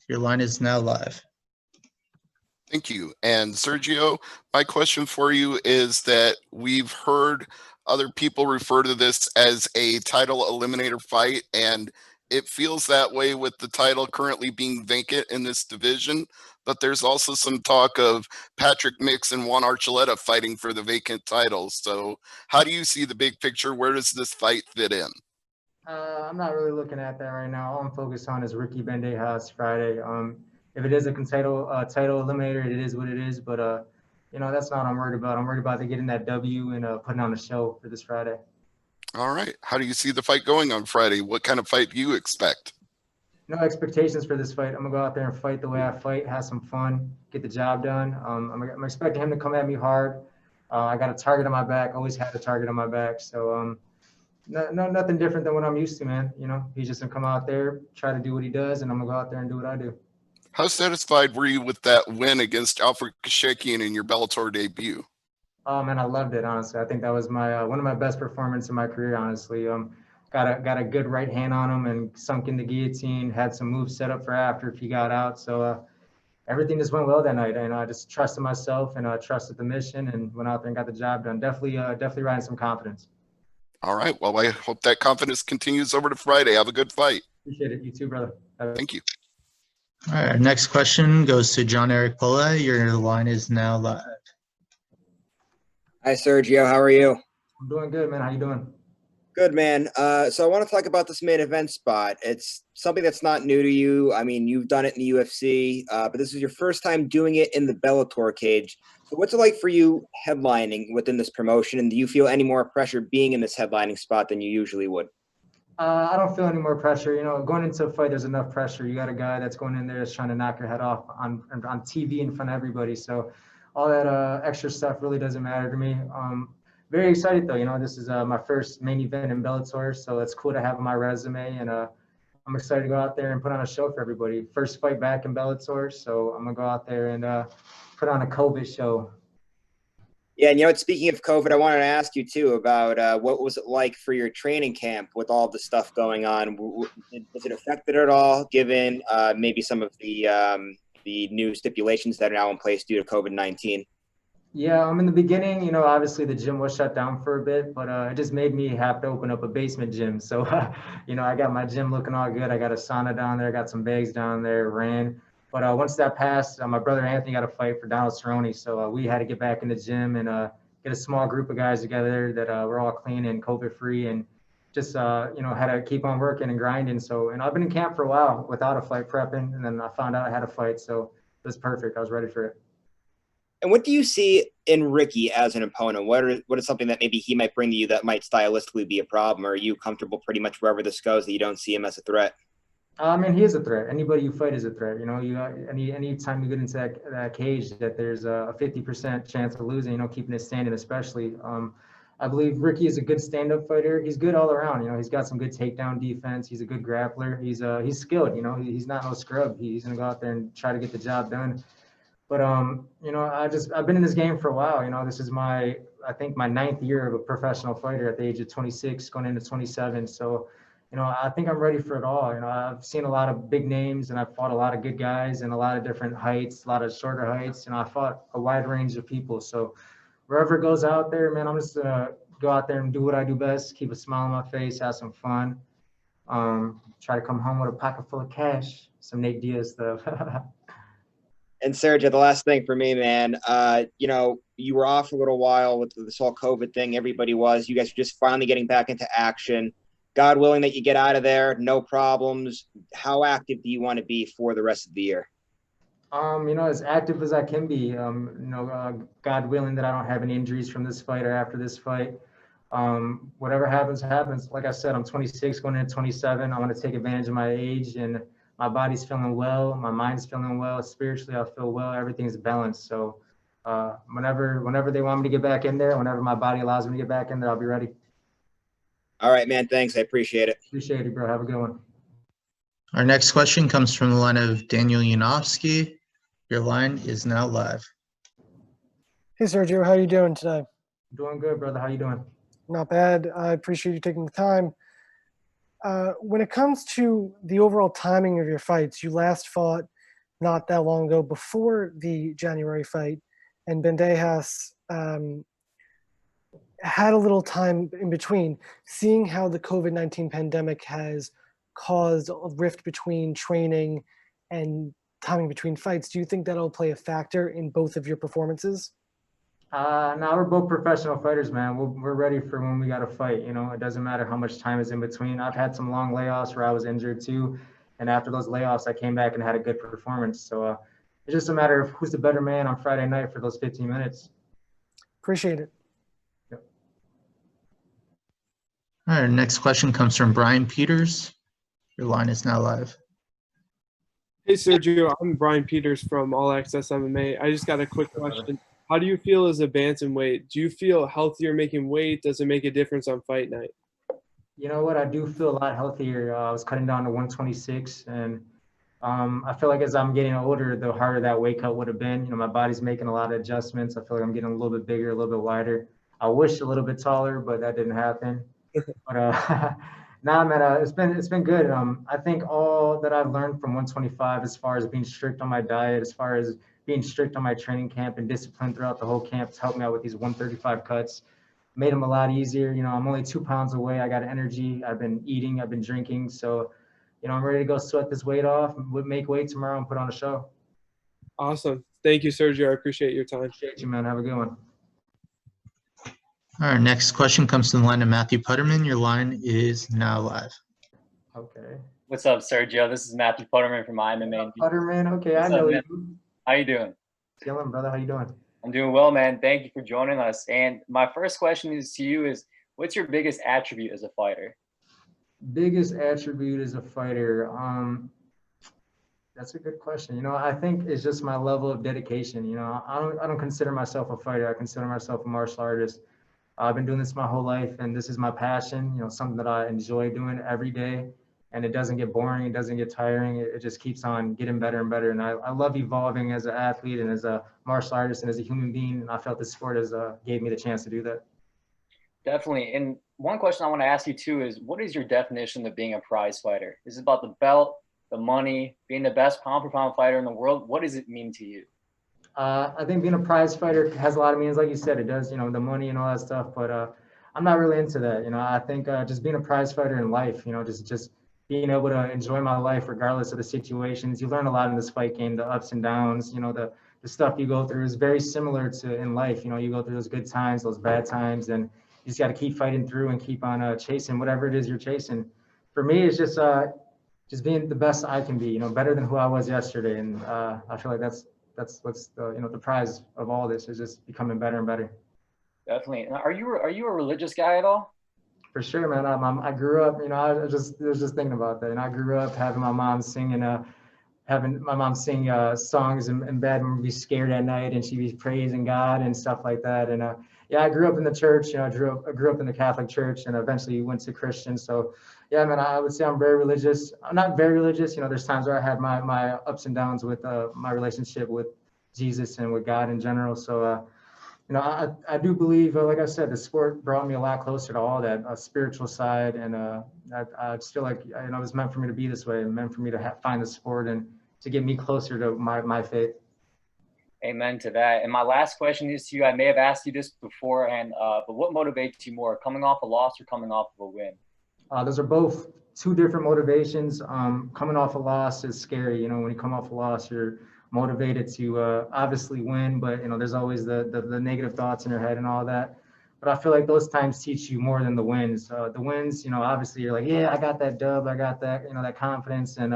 Your line is now live. Thank you. And Sergio, my question for you is that we've heard other people refer to this as a title eliminator fight, and it feels that way with the title currently being vacant in this division. But there's also some talk of Patrick Mix and Juan Archuleta fighting for the vacant titles. So how do you see the big picture? Where does this fight fit in? I'm not really looking at that right now. All I'm focused on is Ricky Bandejas Friday. If it is a title eliminator, it is what it is. But that's not what I'm worried about. I'm worried about getting that W and putting on a show for this Friday. All right. How do you see the fight going on Friday? What kind of fight do you expect? No expectations for this fight. I'm gonna go out there and fight the way I fight, have some fun, get the job done. I'm expecting him to come at me hard. I got a target on my back. Always had a target on my back. So nothing different than what I'm used to, man. He's just gonna come out there, try to do what he does, and I'm gonna go out there and do what I do. How satisfied were you with that win against Alfred Kashakian in your Bellator debut? Oh man, I loved it. Honestly, I think that was my one of my best performances in my career. Honestly, got a good right hand on him and sunk in the guillotine. Had some moves set up for after if he got out. So everything just went well that night, and I just trusted myself and trusted the mission and went out there and got the job done. Definitely riding some confidence. All right. Well, I hope that confidence continues over to Friday. Have a good fight. Appreciate it. You too, brother. Thank you. All right. Our next question goes to John Eric Pola. Your line is now live. Hi, Sergio. How are you? I'm doing good, man. How you doing? Good, man. So I want to talk about this main event spot. It's something that's not new to you. I mean, you've done it in the UFC, but this is your first time doing it in the Bellator cage. So what's it like for you headlining within this promotion, and do you feel any more pressure being in this headlining spot than you usually would? I don't feel any more pressure. Going into a fight, there's enough pressure. You got a guy that's going in there that's trying to knock your head off on TV in front of everybody. So all that extra stuff really doesn't matter to me. Very excited though. This is my first main event in Bellator, so it's cool to have on my resume, and I'm excited to go out there and put on a show for everybody. First fight back in Bellator, so I'm gonna go out there and put on a COVID show. Yeah, and speaking of COVID, I wanted to ask you too about what was it like for your training camp with all the stuff going on? Was it affected at all, given maybe some of the new stipulations that are now in place due to COVID-19? Yeah, in the beginning, obviously the gym was shut down for a bit, but it just made me have to open up a basement gym. So, I got my gym looking all good. I got a sauna down there, got some bags down there, ran. But once that passed, my brother Anthony got a fight for Donald Cerrone. So we had to get back in the gym and get a small group of guys together that were all clean and COVID-free, and just, had to keep on working and grinding. So, I've been in camp for a while without a fight prepping, and then I found out I had a fight. So it was perfect. I was ready for it. And what do you see in Ricky as an opponent? What is something that maybe he might bring to you that might stylistically be a problem? Or are you comfortable pretty much wherever this goes that you don't see him as a threat? He is a threat. Anybody you fight is a threat. Any time you get into that cage, that there's a 50% chance of losing. Keeping it standing, especially. I believe Ricky is a good stand-up fighter. He's good all around. He's got some good takedown defense. He's a good grappler. He's skilled. He's not no scrub. He's gonna go out there and try to get the job done. But I've been in this game for a while. This is I think my 9th year of a professional fighter at the age of 26, going into 27. So, I think I'm ready for it all. I've seen a lot of big names, and I've fought a lot of good guys in a lot of different heights, a lot of shorter heights. I fought a wide range of people. So wherever it goes out there, man, I'm just gonna go out there and do what I do best, keep a smile on my face, have some fun. Try to come home with a pocket full of cash, some Nate Diaz stuff. And Sergio, the last thing for me, man, you were off for a little while with this whole COVID thing. Everybody was. You guys are just finally getting back into action. God willing that you get out of there, no problems. How active do you want to be for the rest of the year? As active as I can be. God willing that I don't have any injuries from this fight or after this fight. Whatever happens, happens. Like I said, I'm 26 going into 27. I want to take advantage of my age, and my body's feeling well. My mind's feeling well. Spiritually, I feel well. Everything's balanced. So whenever they want me to get back in there, whenever my body allows me to get back in there, I'll be ready. All right, man. Thanks. I appreciate it. Appreciate it, bro. Have a good one. Our next question comes from the line of Daniel Yanofsky. Your line is now live. Hey, Sergio. How are you doing today? Doing good, brother. How you doing? Not bad. I appreciate you taking the time. When it comes to the overall timing of your fights, you last fought not that long ago before the January fight, and Bandejas had a little time in between. Seeing how the COVID-19 pandemic has caused a rift between training and timing between fights, do you think that'll play a factor in both of your performances? No, we're both professional fighters, man. We're ready for when we got to fight. You know, it doesn't matter how much time is in between. I've had some long layoffs where I was injured too, and after those layoffs, I came back and had a good performance. So it's just a matter of who's the better man on Friday night for those 15 minutes. Appreciate it. Yep. All right, next question comes from Brian Peters. Your line is now live. Hey, Sergio. I'm Brian Peters from All Access MMA. I just got a quick question. How do you feel as a bantamweight? Do you feel healthier making weight? Does it make a difference on fight night? You know what? I do feel a lot healthier. I was cutting down to 126, and I feel like as I'm getting older, the harder that weight cut would have been. You know, my body's making a lot of adjustments. I feel like I'm getting a little bit bigger, a little bit wider. I wish a little bit taller, but that didn't happen. But nah, man, it's been good. I think all that I've learned from 125, as far as being strict on my diet, as far as being strict on my training camp and discipline throughout the whole camp, to help me out with these 135 cuts, made them a lot easier. You know, I'm only 2 pounds away. I got energy. I've been eating. I've been drinking. So, you know, I'm ready to go sweat this weight off, make weight tomorrow, and put on a show. Awesome. Thank you, Sergio. I appreciate your time. Appreciate you, man. Have a good one. All right, next question comes from the line of Matthew Putterman. Your line is now live. Okay. What's up, Sergio? This is Matthew Putterman from MMA. Putterman. Okay, What's I know up, you. How you doing? Chilling, brother. How you doing? I'm doing well, man. Thank you for joining us. And my first question is to you is, what's your biggest attribute as a fighter? Biggest attribute as a fighter. That's a good question. You know, I think it's just my level of dedication. You know, I don't consider myself a fighter. I consider myself a martial artist. I've been doing this my whole life, and this is my passion. You know, something that I enjoy doing every day, and it doesn't get boring. It doesn't get tiring. It just keeps on getting better and better. And I love evolving as an athlete and as a martial artist and as a human being. And I felt this sport gave me the chance to do that. Definitely. And one question I want to ask you too is, what is your definition of being a prize fighter? Is it about the belt, the money, being the best pound for pound fighter in the world? What does it mean to you? I think being a prize fighter has a lot of meanings, like you said, it does, you know, the money and all that stuff, but I'm not really into that. You know, I think just being a prize fighter in life, you know, just being able to enjoy my life regardless of the situations. You learn a lot in this fight game, the ups and downs, you know, the stuff you go through is very similar to in life. You know, you go through those good times, those bad times, and you just got to keep fighting through and keep on chasing whatever it is you're chasing. For me, it's just being the best I can be, you know, better than who I was yesterday. And I feel like that's what's the prize of all this, is just becoming better and better. Definitely. And are you a religious guy at all? For sure, man. I grew up, you know, I was just thinking about that. And I grew up having my mom singing, having my mom sing songs in bed and be scared at night, and she'd be praising God and stuff like that. And yeah, I grew up in the church. You know, I grew up in the Catholic Church, and eventually went to Christian. So yeah, man, I would say I'm very religious. I'm not very religious. You know, there's times where I have my ups and downs with my relationship with Jesus and with God in general. So you know, I do believe, like I said, the sport brought me a lot closer to all that spiritual side, and I just feel like, you know, it was meant for me to be this way, and meant for me to find the sport and to get me closer to my faith. Amen to that. And my last question is to you. I may have asked you this beforehand, but what motivates you more, coming off a loss or coming off of a win? Those are both two different motivations. Coming off a loss is scary. You know, when you come off a loss, you're motivated to obviously win, but you know, there's always the negative thoughts in your head and all that. But I feel like those times teach you more than the wins. The wins, you know, obviously you're like, yeah, I got that dub, I got that, you know, that confidence. And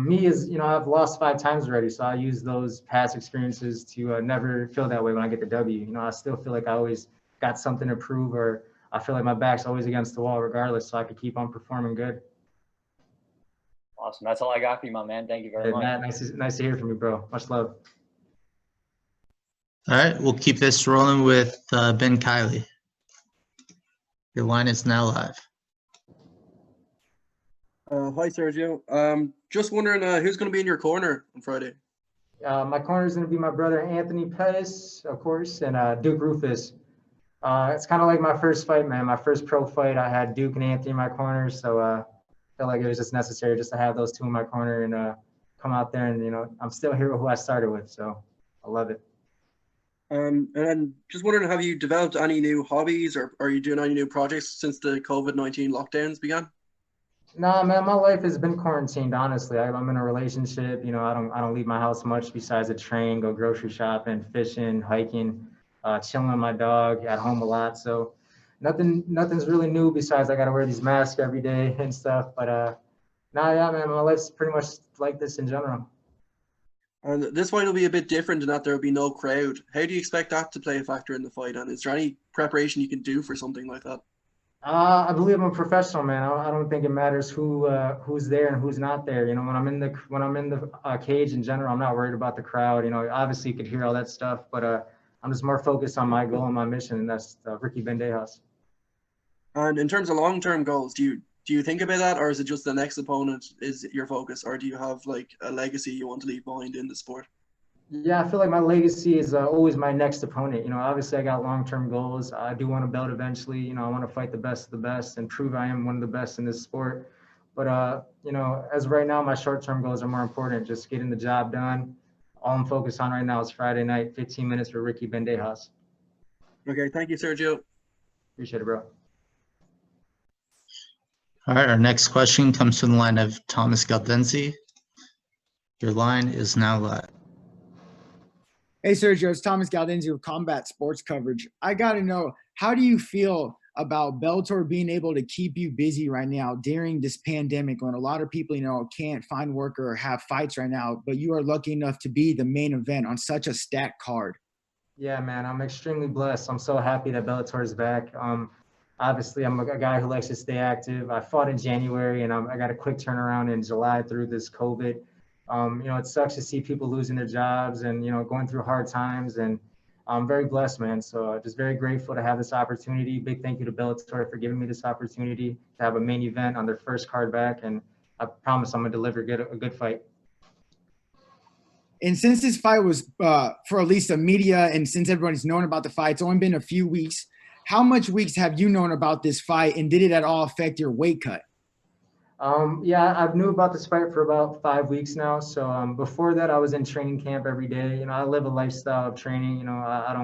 me is, you know, I've lost 5 times already, so I use those past experiences to never feel that way when I get the W. You know, I still feel like I always got something to prove, or I feel like my back's always against the wall regardless, so I could keep on performing good. Awesome. That's all I got for you, my man. Thank you very much. Matt, nice to hear from you, bro. Much love. All right, we'll keep this rolling with Ben Kiley. Your line is now live. Hi, Sergio. Just wondering who's going to be in your corner on Friday? My corner is going to be my brother Anthony Pettis, of course, and Duke Rufus. It's kind of like my first fight, man. My first pro fight, I had Duke and Anthony in my corner, so I felt like it was just necessary just to have those two in my corner. And come out there and, you know, I'm still here with who I started with. So I love it. And then just wondering, have you developed any new hobbies, or are you doing any new projects since the COVID-19 lockdowns began? No, man, my life has been quarantined, honestly. I'm in a relationship, you know, I don't leave my house much besides to train, go grocery shopping, fishing, hiking, chilling with my dog, at home a lot. So nothing's really new besides I got to wear these masks every day and stuff. But nah, yeah, man, my life's pretty much like this in general. And this fight will be a bit different in that there will be no crowd. How do you expect that to play a factor in the fight? And is there any preparation you can do for something like that? I believe I'm a professional, man. I don't think it matters who's there and who's not there. You know, when I'm in the cage in general, I'm not worried about the crowd. You know, obviously you could hear all that stuff, but I'm just more focused on my goal and my mission, and that's Ricky Bandejas. And in terms of long-term goals, do you think about that, or is it just the next opponent is your focus, or do you have like a legacy you want to leave behind in the sport? Yeah, I feel like my legacy is always my next opponent. You know, obviously I got long-term goals. I do want a belt eventually. You know, I want to fight the best of the best and prove I am one of the best in this sport. But you know, as of right now, my short-term goals are more important. Just getting the job done. All I'm focused on right now is Friday night, 15 minutes for Ricky Bandejas. Okay, thank you, Sergio. Appreciate it, bro. All right, our next question comes from the line of Thomas Galdenzi. Your line is now live. Hey, Sergio, it's Thomas Galdenzi with Combat Sports Coverage. I got to know, how do you feel about Bellator being able to keep you busy right now during this pandemic when a lot of people, you know, can't find work or have fights right now, but you are lucky enough to be the main event on such a stacked card? Yeah, man, I'm extremely blessed. I'm so happy that Bellator is back. Obviously, I'm a guy who likes to stay active. I fought in January, and I got a quick turnaround in July through this COVID. You know, it sucks to see people losing their jobs and, you know, going through hard times. And I'm very blessed, man. So just very grateful to have this opportunity. Big thank you to Bellator for giving me this opportunity to have a main event on their first card back. And I promise I'm going to deliver a good fight. And since this fight was for at least the media and since everybody's known about the fight, it's only been a few weeks. How much weeks have you known about this fight, and did it at all affect your weight cut? Yeah, I've knew about this fight for about 5 weeks now. So before that, I was in training camp every day. You know, I live a lifestyle of training. You know, I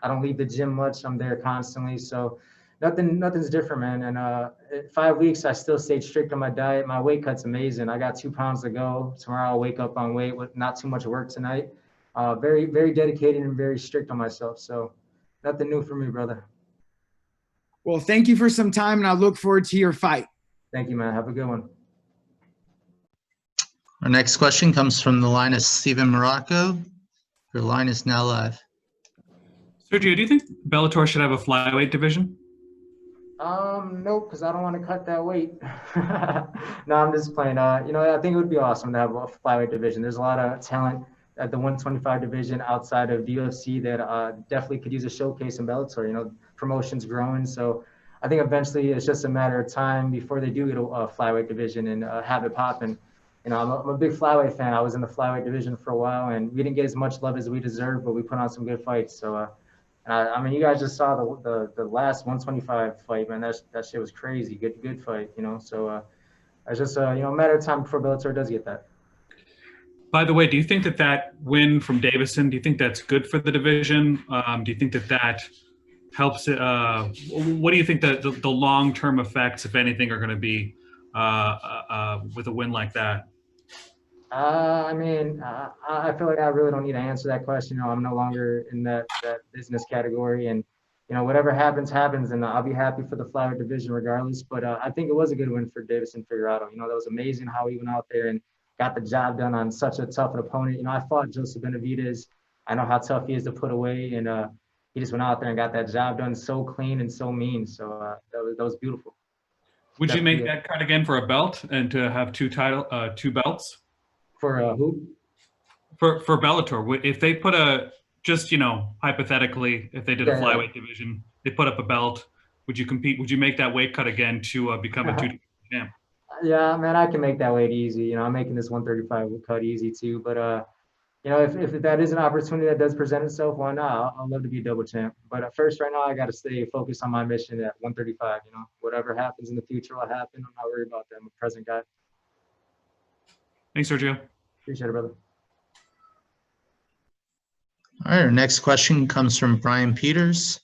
don't leave the gym much. I'm there constantly. So nothing's different, man. And at 5 weeks, I still stayed strict on my diet. My weight cut's amazing. I got 2 pounds to go. Tomorrow I'll wake up on weight with not too much work tonight. Very, very dedicated and very strict on myself. So nothing new for me, brother. Well, thank you for some time, and I look forward to your fight. Thank you, man. Have a good one. Our next question comes from the line of Steven Morocco. Your line is now live. Sergio, do you think Bellator should have a flyweight division? Nope, because I don't want to cut that weight. No, I'm just playing. You know, I think it would be awesome to have a flyweight division. There's a lot of talent at the 125 division outside of the UFC that definitely could use a showcase in Bellator. You know, promotion's growing, so I think eventually it's just a matter of time before they do get a flyweight division and have it popping. You know, I'm a big flyweight fan. I was in the flyweight division for a while, and we didn't get as much love as we deserved, but we put on some good fights. So, I mean, you guys just saw the last 125 fight, man. That shit was crazy. Good fight, you know. So, it's just you know, a matter of time before Bellator does get that. By the way, do you think that win from Davidson, do you think that's good for the division? Do you think that helps it? What do you think the long-term effects, if anything, are going to be with a win like that? I mean, I feel like I really don't need to answer that question. You know, I'm no longer in that business category, and you know, whatever happens, and I'll be happy for the flyweight division regardless. But I think it was a good win for Davidson Figueroa. You know, that was amazing how he went out there and got the job done on such a tough opponent. You know, I fought Joseph Benavidez. I know how tough he is to put away, and he just went out there and got that job done so clean and so mean. So that was beautiful. Would you make that cut again for a belt and to have two belts? For who? For Bellator, if they put just, you know, hypothetically, if they did a flyweight division, they put up a belt, would you compete? Would you make that weight cut again to become a two-time champ? Yeah, man, I can make that weight easy. You know, I'm making this 135 cut easy too. But you know, if that is an opportunity that does present itself, why not? I'd love to be a double champ. But first, right now, I got to stay focused on my mission at 135. You know, whatever happens in the future will happen. I'm not worried about that. I'm a present guy. Thanks, Sergio. Appreciate it, brother. All right, our next question comes from Brian Peters.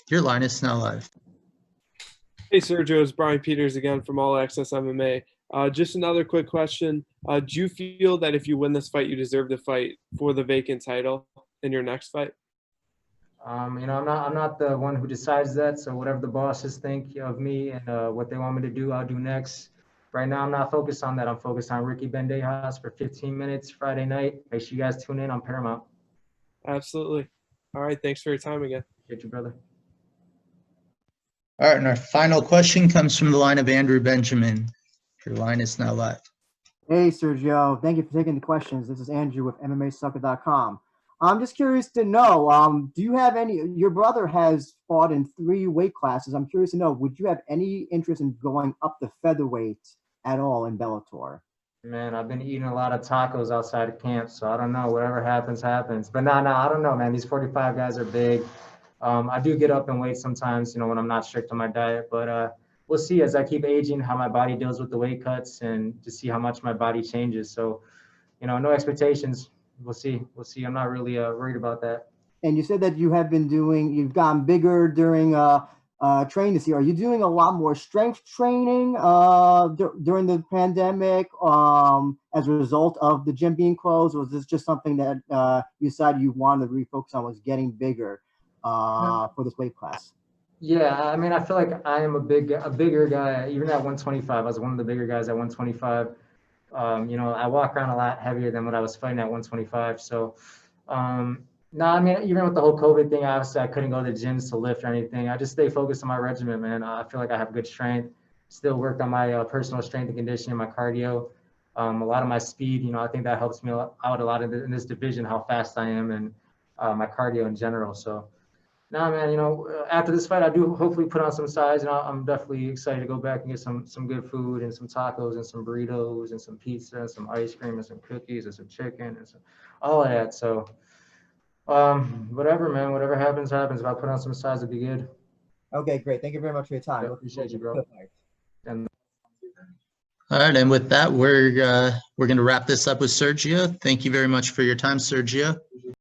Your line is now live. Hey, Sergio, it's Brian Peters again from All Access MMA. Just another quick question. Do you feel that if you win this fight, you deserve to fight for the vacant title in your next fight? You know, I'm not the one who decides that. So whatever the bosses think of me and what they want me to do, I'll do next. Right now, I'm not focused on that. I'm focused on Ricky Bandejas for 15 minutes Friday night. Make sure you guys tune in on Paramount. Absolutely. All right. Thanks for your time again. Get you, brother. All right, and our final question comes from the line of Andrew Benjamin. Your line is now live. Hey, Sergio. Thank you for taking the questions. This is Andrew with MMAsucker.com. I'm just curious to know, do you have any, your brother has fought in 3 weight classes. I'm curious to know, would you have any interest in going up to featherweight at all in Bellator? Man, I've been eating a lot of tacos outside of camp, so I don't know. Whatever happens, happens. But no, I don't know, man. These 45 guys are big. I do get up in weight sometimes, you know, when I'm not strict on my diet, but we'll see as I keep aging how my body deals with the weight cuts and to see how much my body changes. So, you know, no expectations. We'll see. I'm not really worried about that. And you said that you've gotten bigger during training this year. Are you doing a lot more strength training during the pandemic as a result of the gym being closed? Or was this just something that you decided you wanted to refocus on, was getting bigger for this weight class? Yeah, I mean, I feel like I am a bigger guy. Even at 125, I was one of the bigger guys at 125. You know, I walk around a lot heavier than what I was fighting at 125. So, no, I mean, even with the whole COVID thing, obviously I couldn't go to the gyms to lift or anything. I just stay focused on my regimen, man. I feel like I have good strength. Still worked on my personal strength and conditioning, my cardio, a lot of my speed. You know, I think that helps me out a lot in this division, how fast I am and my cardio in general. So, no, man, you know, after this fight, I do hopefully put on some size, and I'm definitely excited to go back and get some good food and some tacos and some burritos and some pizza and some ice cream and some cookies and some chicken and all of that. So, whatever, man, whatever happens, happens. If I put on some size, it'd be good. Okay, great. Thank you very much for your time. Yeah, appreciate you, bro. And All right, and with that, we're going to wrap this up with Sergio. Thank you very much for your time, Sergio.